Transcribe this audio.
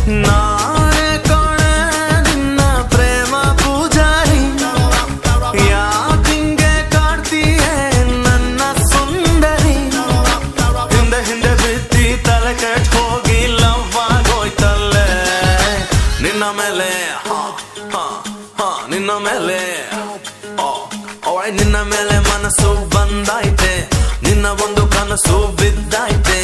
ನಾನೇ ಕೊಡೆ ನಿನ್ನ ಪ್ರೇಮ ಪೂಜಾರಿ, ಯಾಕಿಂಗೆ ಕಾಡ್ತೀಯೇ ನನ್ನ ಸುಂದರಿ. ಹಿಂದೆ ಹಿಂದೆ ಬಿದ್ದಿ ತಲೆ ಕೆಟ್ಟ ಹೋಗಿ ಲವ್ ಆಗೋಯ್ತಲ್ಲೇ ನಿನ್ನ ಮೇಲೆ, ನಿನ್ನ ಮೇಲೆ, ನಿನ್ನ ಮೇಲೆ ಮನಸ್ಸು ಬಂದಾಯ್ತೆ, ನಿನ್ನ ಒಂದು ಕನಸು ಬಿದ್ದಾಯ್ತೆ.